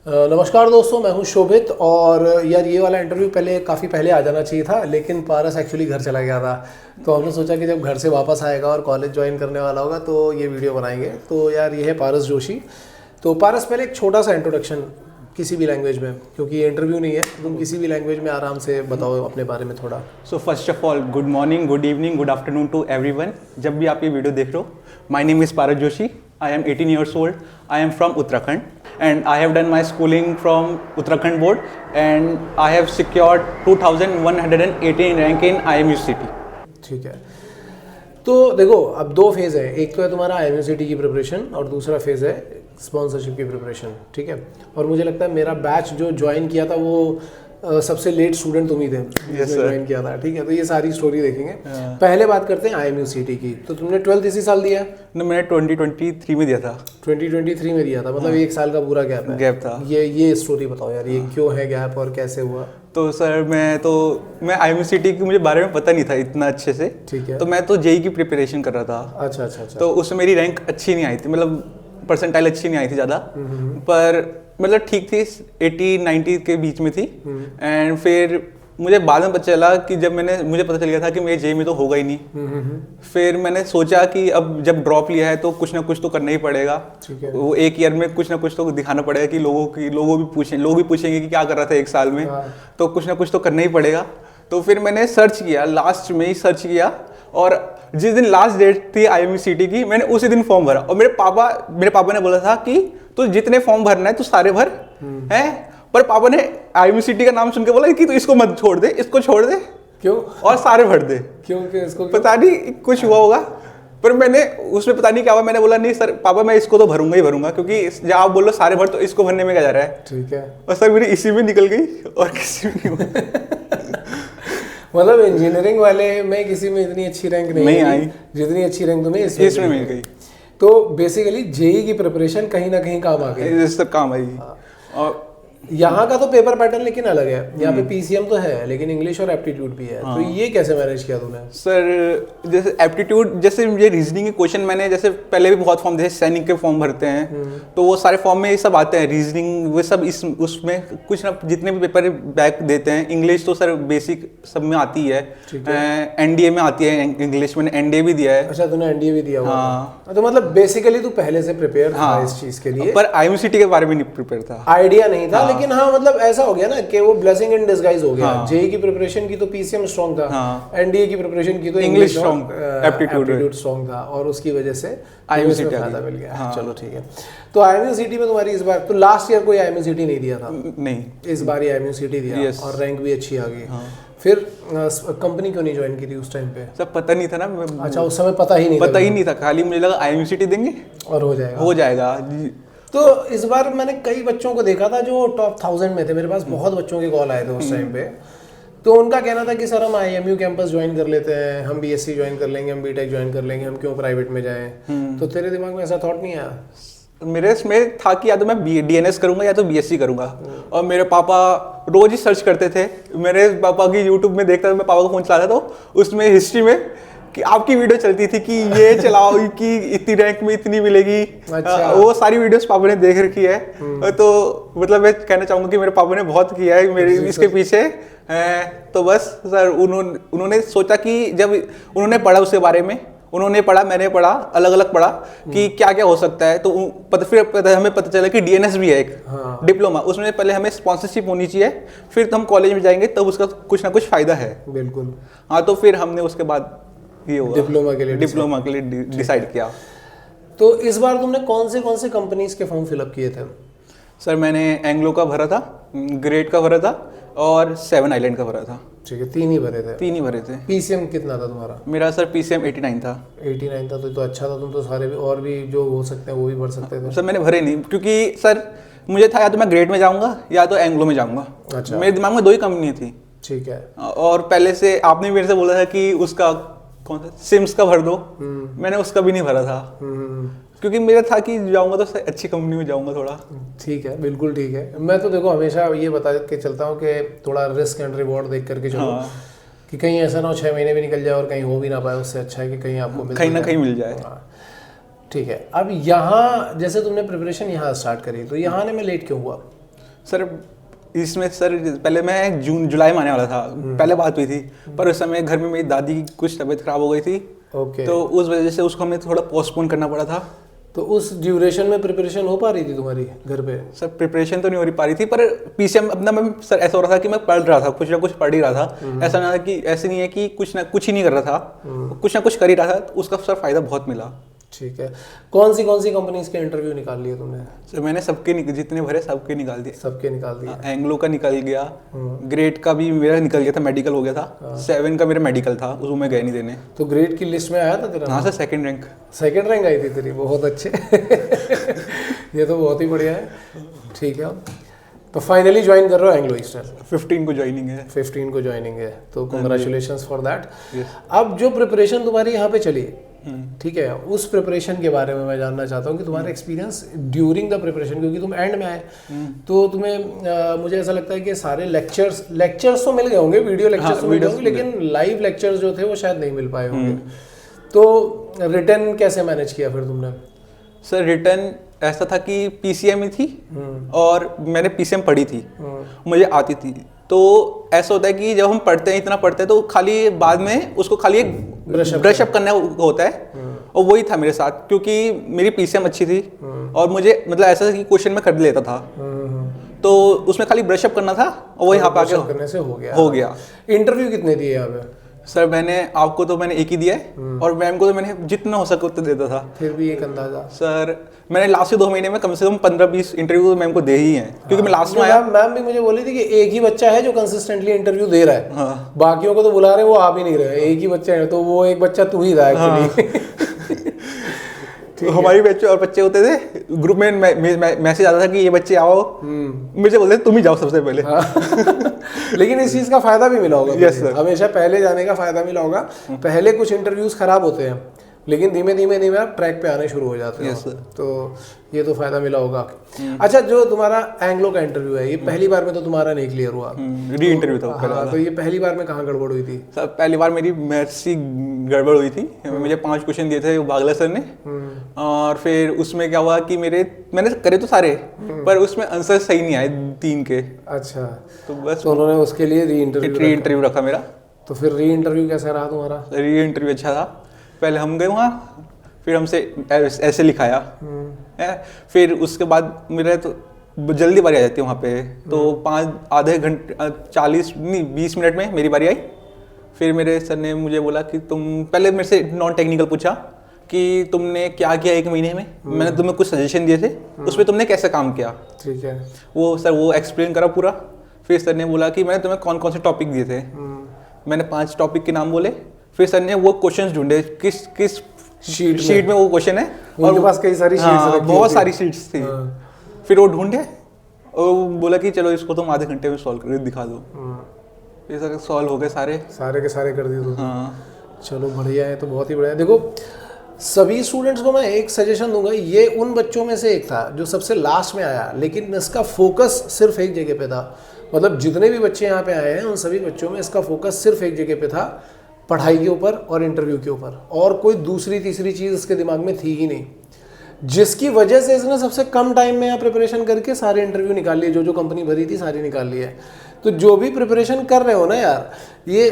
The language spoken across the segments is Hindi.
नमस्कार दोस्तों, मैं हूं शोभित। और यार ये वाला इंटरव्यू काफ़ी पहले आ जाना चाहिए था, लेकिन पारस एक्चुअली घर चला गया था। तो हमने सोचा कि जब घर से वापस आएगा और कॉलेज ज्वाइन करने वाला होगा तो ये वीडियो बनाएंगे। तो यार ये है पारस जोशी। तो पारस, पहले एक छोटा सा इंट्रोडक्शन किसी भी लैंग्वेज में, क्योंकि ये इंटरव्यू नहीं है, तुम किसी भी लैंग्वेज में आराम से बताओ अपने बारे में थोड़ा। So first of all, good morning, good evening, good afternoon to everyone. जब भी आप ये वीडियो देख रहे हो, my name is Paras Joshi. I am 18 years old. I am from Uttarakhand and I have done my schooling from Uttarakhand board and I have secured 2118 rank in IMUCT. ठीक है, तो देखो अब दो फेज़ है। एक तो है तुम्हारा IMUCT की प्रिपरेशन और दूसरा फेज़ है स्पॉन्सरशिप की प्रिपरेशन। ठीक है, और मुझे लगता है मेरा बैच जो ज्वाइन किया था वो सबसे लेट स्टूडेंट तुम ही थे जिसने ज्वाइन किया था। ठीक है, तो ये सारी स्टोरी देखेंगे। पहले बात करते हैं IMUCT की। तो तुमने 12th इसी साल दिया? ना, मैंने 2023 में दिया था। 2023 में दिया था, मतलब एक साल का पूरा गैप था। ये स्टोरी बताओ यार, ये क्यों है गैप और कैसे हुआ? तो सर मैं IMUCT के मुझे बारे में पता नहीं था इतना अच्छे से। ठीक है, तो मैं तो JEE की प्रिपरेशन कर रहा था। अच्छा। तो उसमें मेरी रैंक अच्छी नहीं आई थी, मतलब परसेंटाइल अच्छी नहीं आई थी ज़्यादा, पर मतलब ठीक थी, 80-90 के बीच में थी। एंड फिर मुझे बाद में पता चला कि मुझे पता चल गया था कि मेरे JEE में तो होगा ही नहीं। फिर मैंने सोचा कि अब जब ड्रॉप लिया है तो कुछ ना कुछ तो करना ही पड़ेगा। वो एक ईयर में कुछ ना कुछ तो दिखाना पड़ेगा कि लोग भी पूछेंगे कि क्या कर रहा था एक साल में। तो कुछ ना कुछ तो करना ही पड़ेगा। तो फिर मैंने सर्च किया, लास्ट में ही सर्च किया, और जिस दिन लास्ट डेट थी IMUCT की, मैंने उसी दिन फॉर्म भरा। और मेरे पापा ने बोला था कि तू जितने फॉर्म भरना है तू सारे भर है। पर पापा ने IMUCT का नाम सुन के बोला कि तू इसको मत छोड़ दे, इसको छोड़ दे। क्यों? और सारे भर दे। क्यों? इसको पता नहीं कुछ हुआ होगा, पर मैंने उसमें पता नहीं क्या हुआ। मैंने बोला नहीं सर पापा, मैं इसको तो भरूंगा ही भरूंगा, क्योंकि जब आप बोलो सारे भर तो इसको भरने में क्या जा रहा है। ठीक है, और सर मेरी इसी में निकल गई और किसी में नहीं हुआ। मतलब इंजीनियरिंग वाले में किसी में इतनी अच्छी रैंक नहीं आई जितनी अच्छी रैंक तुम्हें इसमें मिल गई। तो बेसिकली JEE की प्रिपरेशन कहीं ना कहीं काम आ गई, इस तक काम आई। और यहाँ का तो पेपर पैटर्न लेकिन अलग है। यहाँ पे PCM तो है, लेकिन इंग्लिश और एप्टीट्यूड भी है। तो ये कैसे मैनेज किया तूने? सर जैसे एप्टीट्यूड, जैसे ये रीजनिंग के क्वेश्चन मैंने जैसे पहले भी बहुत फॉर्म, जैसे सैनिक के फॉर्म भरते हैं तो वो सारे फॉर्म में ये सब आते हैं, रीजनिंग वो सब उसमें कुछ ना जितने भी पेपर बैक देते हैं। इंग्लिश तो सर बेसिक सब में आती है, NDA में आती है इंग्लिश। मैंने NDA भी दिया है। अच्छा, तूने NDA भी दिया हुआ? हाँ। तो मतलब बेसिकली तू पहले से प्रिपेयर था इस चीज के लिए? पर IMUCT के बारे में नहीं प्रिपेयर था, आइडिया नहीं था। लेकिन हाँ, मतलब ऐसा हो गया ना कि वो ब्लेसिंग इन डिस्गाइज हो गया। JEE की प्रिपरेशन की तो PCM स्ट्रांग था, NDA की प्रिपरेशन की तो इंग्लिश स्ट्रांग, एप्टीट्यूड स्ट्रांग था, और उसकी वजह से IMUCT फायदा मिल गया। चलो ठीक है। तो IMUCT में तुम्हारी इस बार तो लास्ट ईयर कोई IMUCT नहीं दिया था? नहीं, इस बार ही IMUCT दिया और रैंक भी अच्छी आ गई। फिर कंपनी क्यों नहीं ज्वाइन की थी उस टाइम पे? सब पता नहीं था ना। अच्छा, उस समय पता ही नहीं था। खाली मुझे लगा IMUCT देंगे और हो जाएगा। तो इस बार मैंने कई बच्चों को देखा था जो टॉप 1000 में थे। मेरे पास बहुत बच्चों के कॉल आए थे उस टाइम पे। तो उनका कहना था कि सर हम IMU कैंपस ज्वाइन कर लेते हैं, हम BSc ज्वाइन कर लेंगे, हम BTech ज्वाइन कर लेंगे, हम क्यों प्राइवेट में जाएं। तो तेरे दिमाग में ऐसा थॉट नहीं आया? मेरे इसमें था कि या तो मैं DNS करूंगा या तो BSc करूंगा। और मेरे पापा रोज ही सर्च करते थे। मेरे पापा की यूट्यूब में देखता था, मैं पापा को फोन चलाता तो उसमें हिस्ट्री में कि आपकी वीडियो चलती थी कि ये चलाओ कि इतनी रैंक में इतनी मिलेगी। अच्छा। वो सारी वीडियोस पापा ने देख रखी है। तो मतलब मैं कहना चाहूँगा कि मेरे पापा ने बहुत किया है मेरे इसके पीछे। तो बस सर उन्होंने सोचा कि जब उन्होंने पढ़ा उसके बारे में, उन्होंने पढ़ा, मैंने पढ़ा, अलग अलग पढ़ा कि क्या क्या हो सकता है। तो फिर हमें पता चला कि DNS भी है एक डिप्लोमा। उसमें पहले हमें स्पॉन्सरशिप होनी चाहिए, फिर तो हम कॉलेज में जाएंगे तब उसका कुछ ना कुछ फायदा है। बिल्कुल। हाँ, तो फिर हमने उसके बाद डिप्लोमा के लिए डिसाइड किया। तो इस बार तुमने कौन से कंपनीज के फॉर्म फिलअप किए थे? सर मैंने एंग्लो का भरा था, ग्रेट का भरा था और 7 आइलैंड का भरा था। ठीक है, 3 ही भरे थे। PCM कितना था तुम्हारा? मेरा सर PCM 89 था। 89 था तो अच्छा था। तुम तो सारे भी और भी जो हो सकते हैं वो भी भर सकते थे। सर मैंने भरे नहीं, क्योंकि सर मुझे था या तो मैं ग्रेट में जाऊंगा या तो एंग्लो में जाऊंगा। अच्छा। मेरे दिमाग में 2 ही कंपनी थी। ठीक है। और पहले से आपने मेरे से बोला था कि उसका कौन सा सिम्स का भर दो। मैंने उसका भी नहीं भरा था, क्योंकि मेरा था कि जाऊंगा तो अच्छी कंपनी में जाऊंगा थोड़ा। ठीक है, बिल्कुल ठीक है। मैं तो देखो हमेशा ये बता के चलता हूँ कि थोड़ा रिस्क एंड रिवॉर्ड देख करके चलो। कि कहीं ऐसा ना हो 6 महीने भी निकल जाए और कहीं हो भी ना पाए। उससे अच्छा है कि कहीं आपको कहीं ना कहीं मिल जाए। ठीक है। अब यहाँ जैसे तुमने प्रिपरेशन यहाँ स्टार्ट करी, तो यहाँ आने में लेट क्यों हुआ? सर इसमें सर पहले मैं जून जुलाई में आने वाला था, पहले बात हुई थी, पर उस समय घर में मेरी दादी की कुछ तबीयत खराब हो गई थी। ओके। तो उस वजह से उसको हमें थोड़ा पोस्टपोन करना पड़ा था। तो उस ड्यूरेशन में प्रिपरेशन हो पा रही थी तुम्हारी घर पे? सर प्रिपरेशन तो नहीं हो रही पा रही थी, पर पीसीएम अपना मैं सर ऐसा हो रहा था कि मैं पढ़ रहा था, कुछ ना कुछ पढ़ ही रहा था। ऐसा ना कि ऐसे नहीं है कि कुछ ही नहीं कर रहा था, कुछ ना कुछ कर ही रहा था, तो उसका सर फायदा बहुत मिला। ठीक है। कौन सी कंपनीज के इंटरव्यू निकाल लिए तुमने? सर मैंने जितने भरे सबके निकाल दिए। सबके निकाल दिए? एंग्लो का निकल गया, ग्रेड का भी मेरा निकल गया था, मेडिकल हो गया था। 7 का मेरा मेडिकल था, उसको मैं गए नहीं देने। तो ग्रेड की लिस्ट में आया था तेरा? हाँ sir, second rank. Second rank आई थी तेरी, बहुत अच्छे। ये तो बहुत ही बढ़िया है। ठीक है, तो फाइनली ज्वाइन कर रहे हो एंग्लो ईस्टर्न? 15 को ज्वाइनिंग है। 15 को ज्वाइनिंग है, तो कंग्रेचुलेशंस फॉर दैट। अब जो प्रिपरेशन तुम्हारी यहाँ पे चली, ठीक है, उस प्रिपरेशन के बारे में मैं जानना चाहता हूँ कि तुम्हारा एक्सपीरियंस ड्यूरिंग द प्रिपरेशन, क्योंकि तुम एंड में आए, तो तुम्हें मुझे ऐसा लगता है कि सारे लेक्चर्स तो मिल गए होंगे, वीडियो लेक्चर्स तो मिल गए होंगे, लेकिन लाइव लेक्चर्स जो थे वो शायद नहीं मिल पाए होंगे। तो रिटर्न कैसे मैनेज किया फिर तुमने? सर रिटर्न ऐसा था कि पीसीएम ही थी और मैंने पीसीएम पढ़ी थी, मुझे आती थी। तो ऐसा होता है कि जब हम पढ़ते हैं, इतना पढ़ते हैं, तो खाली बाद में उसको खाली एक ब्रश अप करना होता है, और वही था मेरे साथ, क्योंकि मेरी पीसीएम अच्छी थी और मुझे मतलब ऐसा कि क्वेश्चन में कर लेता था, तो उसमें खाली ब्रश अप करना था और वही यहाँ पे आके करने से हो गया। इंटरव्यू कितने दिए यहाँ पे? सर आपको तो मैंने एक ही दिया है, और मैम को तो मैंने जितना हो सके उतना देता था। फिर भी एक अंदाजा? सर मैंने लास्ट के 2 महीने में कम से कम 15-20 इंटरव्यू मैम को दे ही हैं, क्योंकि मैं लास्ट में आया। मैम भी मुझे बोली थी कि एक ही बच्चा है जो कंसिस्टेंटली इंटरव्यू दे रहा है। हाँ। बाकियों को तो बुला रहे हैं, वो आ भी नहीं रहे, एक ही बच्चा है, तो वो एक बच्चा तू ही था एक्चुअली। हमारी बैच और बच्चे होते थे, ग्रुप में मैसेज आता था कि ये बच्चे आओ, मुझे बोलते तुम ही जाओ सबसे पहले। लेकिन इस चीज का फायदा भी मिला होगा। यस सर, हमेशा पहले जाने का फायदा मिला होगा। पहले कुछ इंटरव्यूज खराब होते हैं, लेकिन धीमे धीमे आप ट्रैक पे आने शुरू हो जाते हैं। तो ये तो फायदा मिला होगा। अच्छा, जो तुम्हारा एंग्लो का इंटरव्यू है, ये पहली बार में तो तुम्हारा नहीं क्लियर हुआ, री इंटरव्यू था। हाँ, तो ये पहली बार में कहाँ गड़बड़ हुई थी? सर पहली बार मेरी मैथ्स की गड़बड़ हुई थी। मुझे 5 क्वेश्चन दिए थे बागला सर ने, और फिर उसमें क्या हुआ कि मैंने करे तो सारे, पर उसमें आंसर सही नहीं आए 3 के। अच्छा, तो बस उन्होंने उसके लिए री इंटरव्यू रखा मेरा। तो फिर री इंटरव्यू कैसा रहा तुम्हारा? री इंटरव्यू अच्छा था। पहले हम गए वहाँ, फिर हमसे ऐसे लिखाया, फिर उसके बाद मेरा तो जल्दी बारी आ जाती है वहाँ पे, तो आधे घंटे 20 मिनट में मेरी बारी आई। फिर मेरे सर ने मुझे बोला कि तुम पहले मेरे से नॉन टेक्निकल पूछा कि तुमने क्या किया 1 महीने में, मैंने तुम्हें कुछ सजेशन दिए थे, उसमें तुमने कैसे काम किया। ठीक है। वो एक्सप्लेन करा पूरा। फिर सर ने बोला कि मैंने तुम्हें कौन कौन से टॉपिक दिए थे, मैंने 5 टॉपिक के नाम बोले। फिर सर ने वो क्वेश्चंस ढूंढे किस शीट में वो क्वेश्चन है, और उनके पास कई सारी शीट्स, बहुत सारी शीट्स थी। फिर वो ढूंढे और बोला कि चलो इसको तुम आधे घंटे में सॉल्व करके दिखा दो। ये सर सॉल्व हो गए, सारे के सारे कर दिए। हाँ, चलो बढ़िया है, तो बहुत ही बढ़िया। देखो, सभी स्टूडेंट्स को मैं एक सजेशन दूंगा, ये उन बच्चों में से एक था जो सबसे लास्ट में आया, लेकिन इसका फोकस सिर्फ एक जगह पे था। मतलब जितने भी बच्चे यहाँ पे आए हैं, उन सभी बच्चों में इसका फोकस सिर्फ एक जगह पे था, पढ़ाई के ऊपर और इंटरव्यू के ऊपर, और कोई दूसरी तीसरी चीज़ इसके दिमाग में थी ही नहीं, जिसकी वजह से इसने सबसे कम टाइम में यहाँ प्रिपरेशन करके सारे इंटरव्यू निकाल लिए, जो कंपनी भरी थी सारी निकाल ली है। तो जो भी प्रिपरेशन कर रहे हो ना यार, ये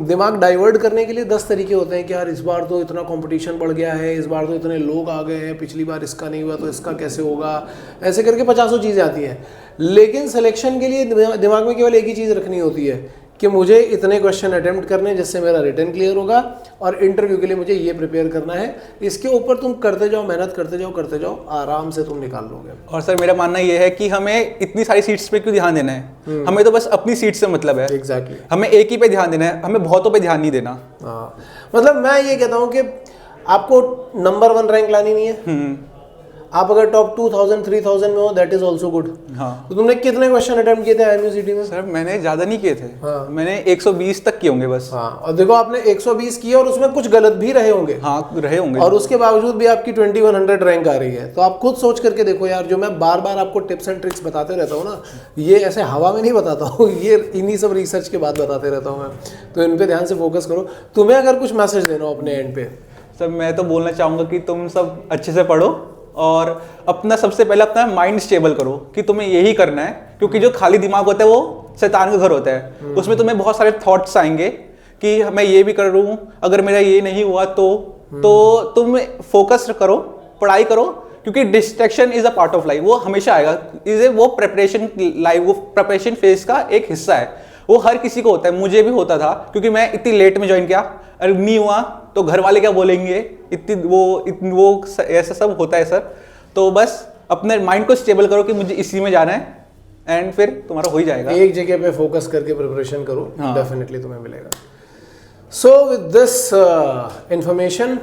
दिमाग डाइवर्ट करने के लिए 10 तरीके होते हैं कि यार इस बार तो इतना कंपटीशन बढ़ गया है, इस बार तो इतने लोग आ गए हैं, पिछली बार इसका नहीं हुआ तो इसका कैसे होगा, ऐसे करके 50 चीज़ें आती हैं। लेकिन सिलेक्शन के लिए दिमाग में केवल एक ही चीज़ रखनी होती है कि मुझे इतने क्वेश्चन अटेम्प्ट करने जिससे मेरा रिटर्न क्लियर होगा, और इंटरव्यू के लिए मुझे ये प्रिपेयर करना है। इसके ऊपर तुम करते जाओ, मेहनत करते जाओ, आराम से तुम निकाल लोगे। और सर मेरा मानना ये है कि हमें इतनी सारी सीट्स पे क्यों ध्यान देना है, हमें तो बस अपनी सीट से मतलब है। एग्जैक्टली, हमें एक ही पे ध्यान देना है, हमें बहुतों पे ध्यान नहीं देना। हाँ, मतलब मैं ये कहता हूँ कि आपको नंबर 1 रैंक लानी नहीं है। आप अगर टॉप 2000 3000 में हो, दैट इज ऑल्सो गुड। हाँ। तो तुमने कितने क्वेश्चन अटेम्प्ट किए थे IMU सिटी में? सर मैंने ज्यादा नहीं किए थे। हाँ। मैंने 120 तक किए होंगे बस। हाँ, और देखो आपने 120 किए और उसमें कुछ गलत भी रहे होंगे। हाँ, रहे होंगे, और उसके बावजूद भी आपकी 2100 रैंक आ रही है। तो आप खुद सोच करके देखो यार, जो मैं बार बार आपको टिप्स एंड ट्रिक्स बताते रहता हूँ ना, ये ऐसे हवा में नहीं बताता हूँ, ये इन्हीं सब रिसर्च के बाद बताते रहता हूँ मैं। तो इन पे ध्यान से फोकस करो। तुम्हें अगर कुछ मैसेज देना हो अपने एंड पे? सर मैं तो बोलना चाहूँगा कि तुम सब अच्छे से पढ़ो और अपना सबसे पहले अपना माइंड स्टेबल करो कि तुम्हें यही करना है, क्योंकि जो खाली दिमाग होता है वो शैतान का घर होता है। उसमें तुम्हें बहुत सारे थॉट्स आएंगे कि मैं ये भी कर लूँ, अगर मेरा ये नहीं हुआ तो तुम फोकस करो, पढ़ाई करो, क्योंकि distraction is a part of life, वो हमेशा आएगा। वो प्रिपरेशन फेज का एक हिस्सा है, वो हर किसी को होता है, मुझे भी होता था, क्योंकि मैं इतनी लेट में ज्वाइन किया, अगर नहीं हुआ तो घर वाले क्या बोलेंगे, वो ऐसा सब होता है सर। तो बस अपने माइंड को स्टेबल करो कि मुझे इसी में जाना है, एंड फिर तुम्हारा हो ही जाएगा। एक जगह पे फोकस करके प्रिपरेशन करो, हाँ। डेफिनेटली तुम्हें मिलेगा। So with this information,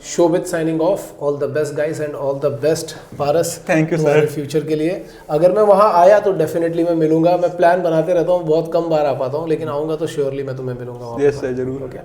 Shobhit signing off. All the best guys and all the best Paras, Thank you, तुम्हारे sir. फ्यूचर के लिए। अगर मैं वहाँ आया तो डेफिनेटली मैं मिलूंगा। मैं प्लान बनाते रहता हूँ, बहुत कम बार आ पाता हूँ, लेकिन आऊँगा तो श्योरली मैं तुम्हें मिलूंगा वहाँ। यस सर, जरूर। ओके।